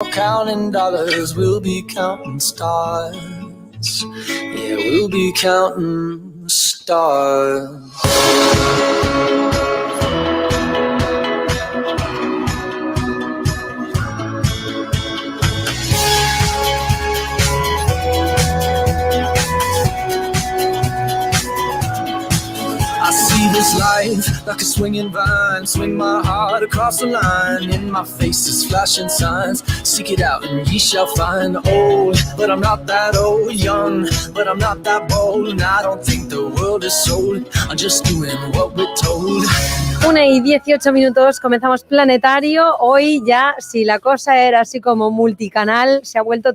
Counting dollars, we'll be counting stars. Yeah, we'll be counting stars. I see this life like a swinging vine, swing my heart across the line. In my face is flashing signs, seek it out and ye shall find. Old, but I'm not that old. Young, but I'm not that bold. And I don't think the world is sold, I'm just doing what we're told. 1:18, comenzamos Planetario. Hoy ya, si la cosa era así como multicanal, se ha vuelto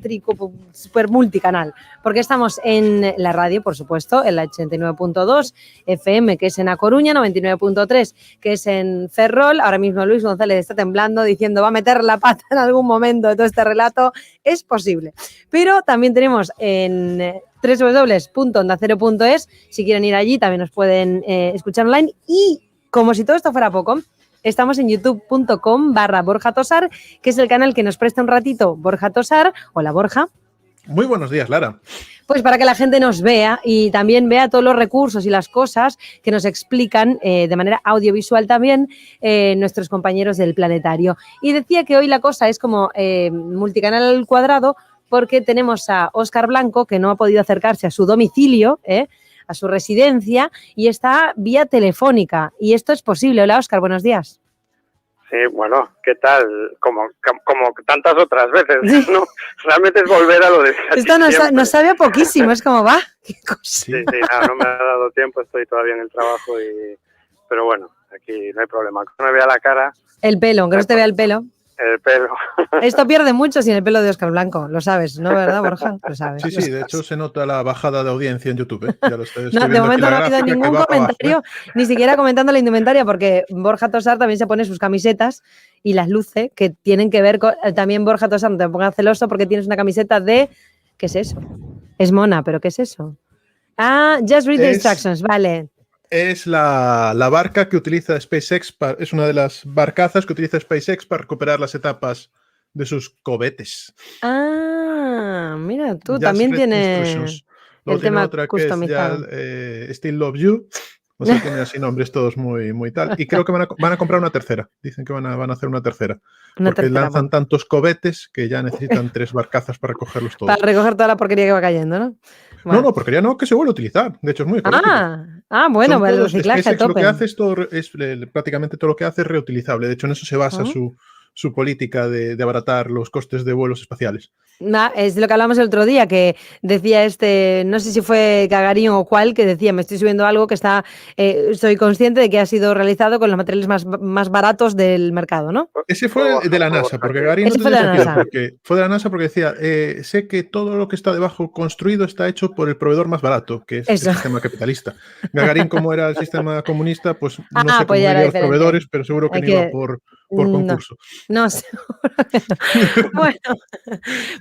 super multicanal, porque estamos en la radio, por supuesto, en la 89.2 FM, que es en A Coruña, 99.3, que es en Ferrol. Ahora mismo Luis González está temblando, diciendo va a meter la pata en algún momento de todo este relato. Es posible. Pero también tenemos en www.ondacero.es, si quieren ir allí, también nos pueden escuchar online. Y como si todo esto fuera poco, estamos en youtube.com/Borja Tosar, que es el canal que nos presta un ratito Borja Tosar. Hola, Borja. Muy buenos días, Lara. Pues para que la gente nos vea y también vea todos los recursos y las cosas que nos explican de manera audiovisual también nuestros compañeros del Planetario. Y decía que hoy la cosa es como multicanal al cuadrado, porque tenemos a Óscar Blanco, que no ha podido acercarse a su domicilio, a su residencia, y está vía telefónica. Y esto es posible. Hola, Óscar, buenos días. Sí, bueno, ¿qué tal? Como tantas otras veces, ¿no? Realmente es volver a lo de esto nos sabe a poquísimo, es como va. ¿Qué cosa? Sí, no me ha dado tiempo, estoy todavía en el trabajo, pero bueno, aquí no hay problema. Que no me vea la cara. El pelo, aunque no te vea el pelo. El pelo. Esto pierde mucho sin el pelo de Óscar Blanco, lo sabes, ¿no? ¿Verdad, Borja? Lo sabes. Sí, de hecho se nota la bajada de audiencia en YouTube. Ya lo estoy no, de momento no ha habido ningún comentario, ni siquiera comentando la indumentaria, porque Borja Tosar también se pone sus camisetas y las luce, que tienen que ver con... También Borja Tosar, no te pongas celoso porque tienes una camiseta de... ¿Qué es eso? Es mona, pero ¿qué es eso? Ah, Just Read the Instructions, vale. Es la barca que utiliza SpaceX, es una de las barcazas que utiliza SpaceX para recuperar las etapas de sus cohetes. Ah, mira, tú también tienes el tema otra customizado. Que es ya, Still Love You, o sea, tiene así nombres todos muy tal. Y creo que van a comprar una tercera, dicen que van a hacer una tercera. Porque lanzan tantos cohetes que ya necesitan 3 barcazas para recogerlos todos. Para recoger toda la porquería que va cayendo, ¿no? Bueno. No, porquería no, que se vuelve a utilizar. De hecho, es muy ecológico. Bueno, el reciclaje a tope. Lo que hace es prácticamente todo lo que hace es reutilizable. De hecho, en eso se basa su política de abaratar los costes de vuelos espaciales. Es de lo que hablamos el otro día, que decía no sé si fue Gagarin o cuál, que decía, me estoy subiendo algo que estoy consciente de que ha sido realizado con los materiales más baratos del mercado, ¿no? Ese fue de la NASA, porque Gagarin fue de la NASA porque decía, sé que todo lo que está debajo construido está hecho por el proveedor más barato, que es el sistema capitalista. Gagarin, como era el sistema comunista, pues no sé cómo iban los proveedores, pero seguro que no iba por concurso. No,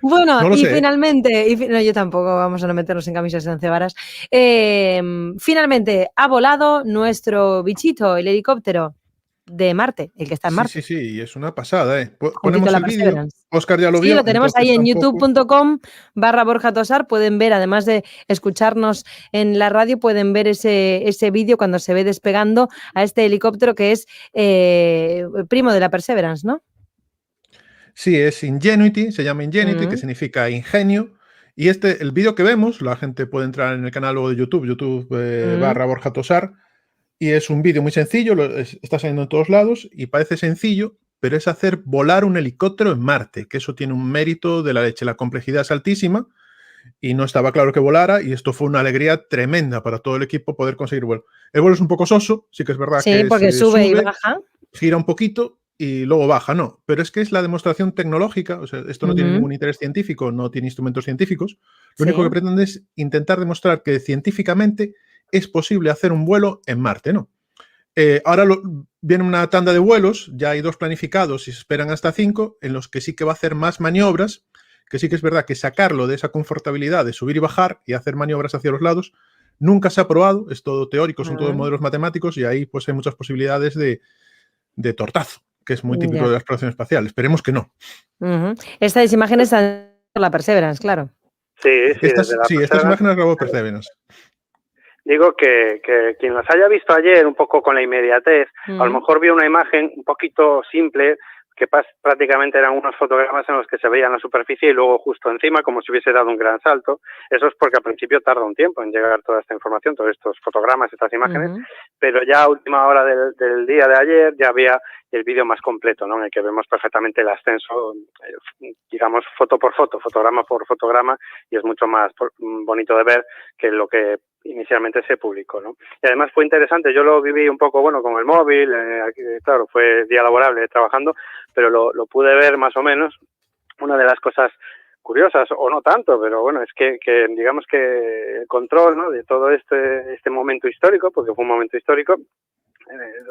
Bueno, y finalmente, yo tampoco, vamos a no meternos en camisas de 11 varas. Finalmente ha volado nuestro bichito, el helicóptero de Marte, el que está en Marte. Sí, y es una pasada, Ponemos el vídeo. Óscar ya lo vio. Sí, lo tenemos ahí en youtube.com/Borja Tosar. Pueden ver, además de escucharnos en la radio, pueden ver ese vídeo cuando se ve despegando a este helicóptero que es primo de la Perseverance, ¿no? Sí, es Ingenuity, se llama Ingenuity, que significa ingenio. Y el vídeo que vemos, la gente puede entrar en el canal de YouTube, /Borja Tosar, y es un vídeo muy sencillo, está saliendo en todos lados y parece sencillo, pero es hacer volar un helicóptero en Marte, que eso tiene un mérito de la leche. La complejidad es altísima y no estaba claro que volara, y esto fue una alegría tremenda para todo el equipo poder conseguir vuelo. El vuelo es un poco soso, sí que es verdad que porque sube y baja. Gira un poquito y luego baja, no. Pero es que es la demostración tecnológica, o sea, esto no tiene ningún interés científico, no tiene instrumentos científicos. Lo único que pretende es intentar demostrar que científicamente es posible hacer un vuelo en Marte, ¿no? Ahora viene una tanda de vuelos, ya hay 2 planificados y se esperan hasta 5, en los que sí que va a hacer más maniobras, que sí que es verdad que sacarlo de esa confortabilidad de subir y bajar y hacer maniobras hacia los lados nunca se ha probado, es todo teórico, son todos modelos matemáticos, y ahí pues hay muchas posibilidades de tortazo. que es muy típico de la exploración espacial. Esperemos que no. Estas imágenes están por la Perseverance, claro. Sí, estas imágenes grabó Perseverance. Digo que quien las haya visto ayer un poco con la inmediatez, a lo mejor vio una imagen un poquito simple, que prácticamente eran unos fotogramas en los que se veía en la superficie y luego justo encima, como si hubiese dado un gran salto. Eso es porque al principio tarda un tiempo en llegar toda esta información, todos estos fotogramas, estas imágenes, pero ya a última hora del día de ayer ya había el vídeo más completo, ¿no? En el que vemos perfectamente el ascenso, digamos, foto por foto, fotograma por fotograma, y es mucho más bonito de ver que lo que inicialmente se publicó, ¿no? Y además fue interesante, yo lo viví un poco, bueno, con el móvil, aquí, claro, fue día laborable trabajando, pero lo pude ver más o menos. Una de las cosas curiosas, o no tanto, pero bueno, es que digamos que el control, ¿no?, de todo este momento histórico, porque fue un momento histórico,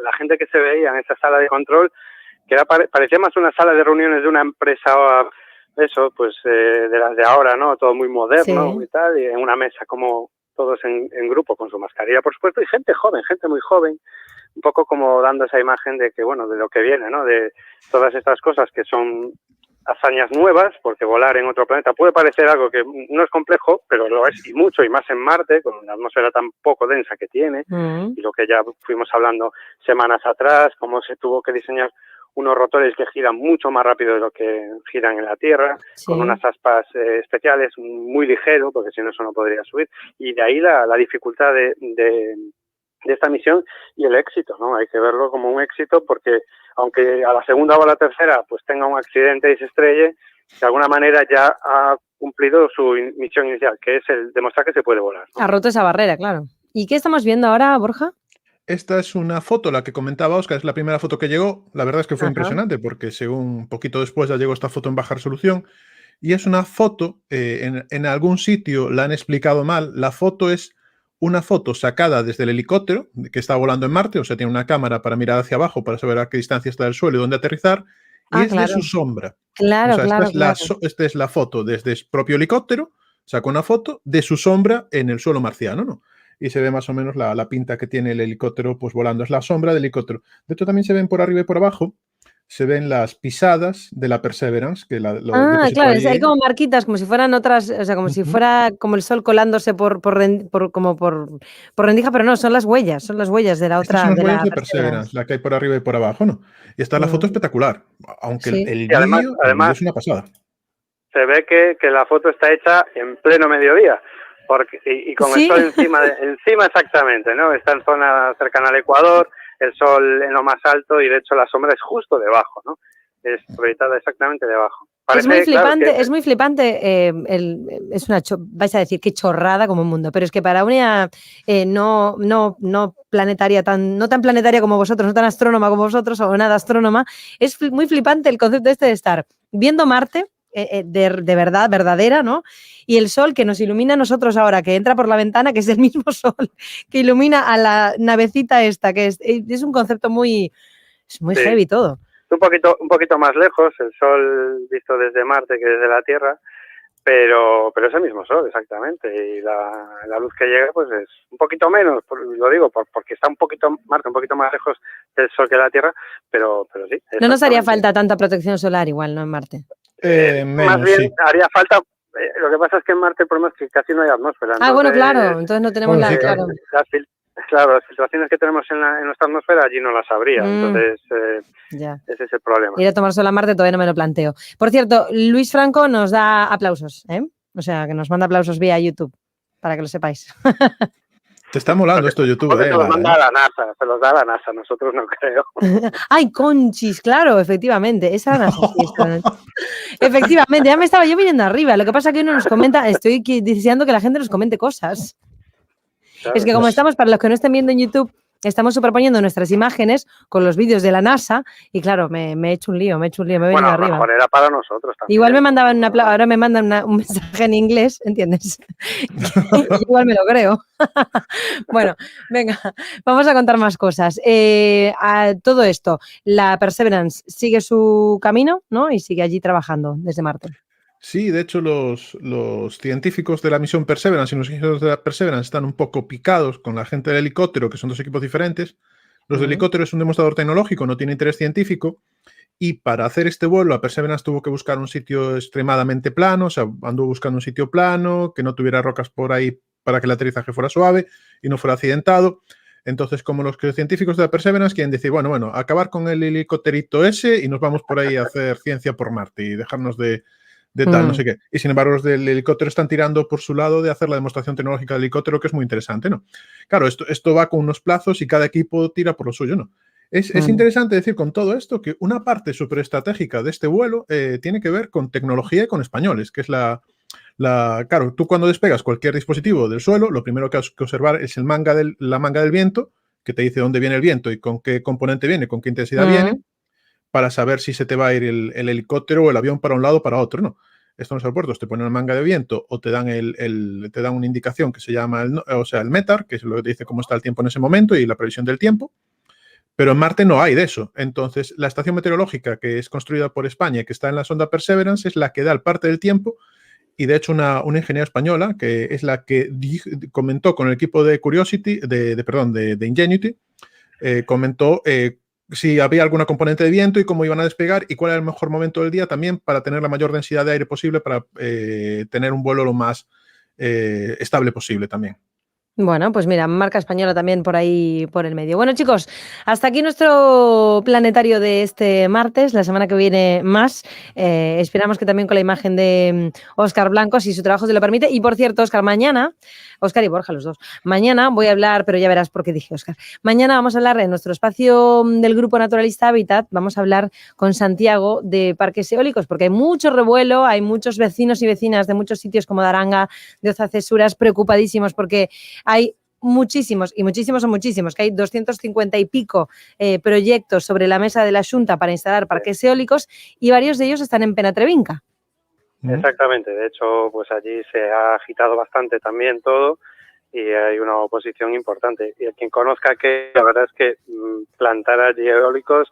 la gente que se veía en esa sala de control, que parecía más una sala de reuniones de una empresa, eso, pues de las de ahora, ¿no?, todo muy moderno y tal, y en una mesa como todos en grupo con su mascarilla, por supuesto, y gente joven, gente muy joven, un poco como dando esa imagen de que, bueno, de lo que viene, ¿no?, de todas estas cosas que son hazañas nuevas, porque volar en otro planeta puede parecer algo que no es complejo, pero lo es y mucho, y más en Marte, con una atmósfera tan poco densa que tiene, y lo que ya fuimos hablando semanas atrás, cómo se tuvo que diseñar unos rotores que giran mucho más rápido de lo que giran en la Tierra, con unas aspas especiales, muy ligero, porque si no eso no podría subir, y de ahí la dificultad de esta misión y el éxito, ¿no? Hay que verlo como un éxito porque aunque a la segunda o a la tercera pues tenga un accidente y se estrelle, de alguna manera ya ha cumplido su misión inicial, que es el demostrar que se puede volar, ¿no? Ha roto esa barrera, claro. ¿Y qué estamos viendo ahora, Borja? Esta es una foto, la que comentaba Óscar, es la primera foto que llegó. La verdad es que fue impresionante porque según un poquito después ya llegó esta foto en baja resolución. Y es una foto, en algún sitio la han explicado mal, la foto es una foto sacada desde el helicóptero que está volando en Marte, o sea, tiene una cámara para mirar hacia abajo para saber a qué distancia está del suelo y dónde aterrizar, y es de su sombra. Claro, o sea, claro, esta es la foto desde el propio helicóptero, saca una foto de su sombra en el suelo marciano, ¿no? Y se ve más o menos la pinta que tiene el helicóptero pues volando, es la sombra del helicóptero. De hecho, también se ven por arriba y por abajo, se ven las pisadas de la Perseverance, que lo depositó claro, allí. hay como marquitas, como si fueran otras, o sea, como si fuera como el sol colándose por rendija, pero no, son las huellas de la otra. Estas son las de huellas la de Perseverance, la que hay por arriba y por abajo, ¿no? Y esta es la foto espectacular, aunque el vídeo es una pasada. Se ve que la foto está hecha en pleno mediodía, y con el sol encima exactamente, ¿no? Está en zona cercana al Ecuador, el sol en lo más alto y de hecho la sombra es justo debajo, ¿no? Es proyectada exactamente debajo. Es muy flipante, es muy flipante. Vais a decir qué chorrada como un mundo, pero es que para una no planetaria no tan planetaria como vosotros, no tan astrónoma como vosotros o nada astrónoma, es muy flipante el concepto este de estar viendo Marte de verdad, verdadera, ¿no? Y el sol que nos ilumina a nosotros ahora, que entra por la ventana, que es el mismo sol que ilumina a la navecita esta, que es un concepto muy heavy todo. Un poquito más lejos, el sol visto desde Marte que desde la Tierra, pero es el mismo sol, exactamente, y la luz que llega pues es un poquito menos, lo digo, porque está Marte un poquito más lejos del sol que la Tierra, pero sí. No nos haría falta tanta protección solar igual, ¿no? En Marte. Más bien haría falta, lo que pasa es que en Marte el problema es que casi no hay atmósfera. Entonces, bueno, claro, entonces no tenemos Claro, las filtraciones que tenemos en nuestra atmósfera allí no las habría, entonces ese es el problema. Ir a tomar sol a Marte todavía no me lo planteo. Por cierto, Luis Franco nos da aplausos, ¿eh? O sea, que nos manda aplausos vía YouTube, para que lo sepáis. Te está molando esto YouTube, se los manda a la NASA, se los da a la NASA, nosotros no creo. Ay, Conchis, claro, efectivamente, esa NASA sí, efectivamente, ya me estaba yo viniendo arriba, lo que pasa es que uno nos comenta, estoy deseando que la gente nos comente cosas. Claro, es que como estamos, para los que no estén viendo en YouTube, estamos superponiendo nuestras imágenes con los vídeos de la NASA y claro, me he hecho un lío, me he venido arriba. Mejor era para nosotros también. Igual me mandaban ahora me mandan un mensaje en inglés, ¿entiendes? Igual me lo creo. Bueno, venga, vamos a contar más cosas. A todo esto, la Perseverance sigue su camino, ¿no? Y sigue allí trabajando desde Marte. Sí, de hecho los científicos de la misión Perseverance y los ingenieros de la Perseverance están un poco picados con la gente del helicóptero, que son dos equipos diferentes. Los de helicóptero es un demostrador tecnológico, no tiene interés científico. Y para hacer este vuelo, la Perseverance tuvo que buscar un sitio extremadamente plano, o sea, anduvo buscando un sitio plano, que no tuviera rocas por ahí para que el aterrizaje fuera suave y no fuera accidentado. Entonces, como los científicos de la Perseverance quieren decir, bueno, acabar con el helicópterito ese y nos vamos por ahí a hacer ciencia por Marte y dejarnos de tal, no sé qué. Y sin embargo, los del helicóptero están tirando por su lado de hacer la demostración tecnológica del helicóptero, que es muy interesante, ¿no? Claro, esto va con unos plazos y cada equipo tira por lo suyo, ¿no? Es interesante decir con todo esto que una parte súper estratégica de este vuelo tiene que ver con tecnología y con españoles, que es claro, tú cuando despegas cualquier dispositivo del suelo, lo primero que has que observar es la manga del viento, que te dice dónde viene el viento y con qué componente viene, con qué intensidad viene, para saber si se te va a ir el helicóptero o el avión para un lado o para otro, ¿no? Esto en los aeropuertos te ponen una manga de viento o te dan te dan una indicación que se llama el METAR, que es lo que te dice cómo está el tiempo en ese momento y la previsión del tiempo. Pero en Marte no hay de eso. Entonces, la estación meteorológica que es construida por España y que está en la sonda Perseverance es la que da el parte del tiempo. Y de hecho, una ingeniera española, que es la que comentó con el equipo de Curiosity, de Ingenuity, comentó si había alguna componente de viento y cómo iban a despegar y cuál era el mejor momento del día también para tener la mayor densidad de aire posible para tener un vuelo lo más estable posible también. Bueno, pues mira, marca española también por ahí, por el medio. Bueno, chicos, hasta aquí nuestro planetario de este martes. La semana que viene más. Esperamos que también con la imagen de Óscar Blanco, si su trabajo se lo permite. Y por cierto, Óscar, mañana, Óscar y Borja, los dos, mañana voy a hablar, pero ya verás por qué dije Óscar. Mañana vamos a hablar en nuestro espacio del Grupo Naturalista Habitat, vamos a hablar con Santiago de parques eólicos, porque hay mucho revuelo, hay muchos vecinos y vecinas de muchos sitios como de Aranga, de Ozacesuras, preocupadísimos porque hay muchísimos, que hay 250 y pico proyectos sobre la mesa de la Xunta para instalar parques eólicos y varios de ellos están en Penatrevinca. Exactamente, de hecho, pues allí se ha agitado bastante también todo y hay una oposición importante. Y a quien conozca que la verdad es que plantar allí eólicos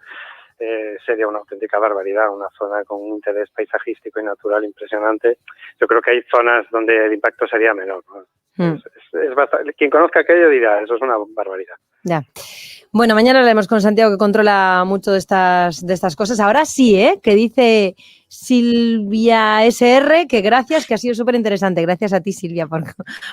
sería una auténtica barbaridad, una zona con un interés paisajístico y natural impresionante. Yo creo que hay zonas donde el impacto sería menor, ¿no? Es bastante, quien conozca aquello dirá, eso es una barbaridad. Ya. Bueno, mañana hablaremos con Santiago, que controla mucho de estas cosas. Ahora sí, que dice Silvia SR, que gracias, que ha sido súper interesante. Gracias a ti, Silvia,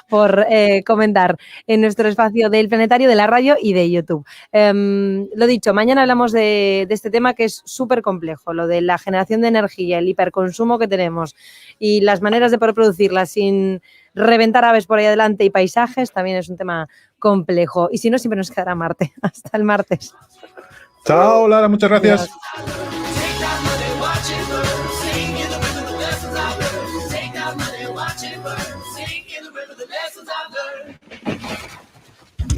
por comentar en nuestro espacio del Planetario, de la radio y de YouTube. Lo dicho, mañana hablamos de este tema que es súper complejo, lo de la generación de energía, el hiperconsumo que tenemos y las maneras de poder producirla sin reventar aves por ahí adelante y paisajes, también es un tema complejo. Y si no, siempre nos quedará Marte. Hasta el martes. Chao, Lara, muchas gracias. Take that money, watch it burn. Sing in the river the lessons I've learned.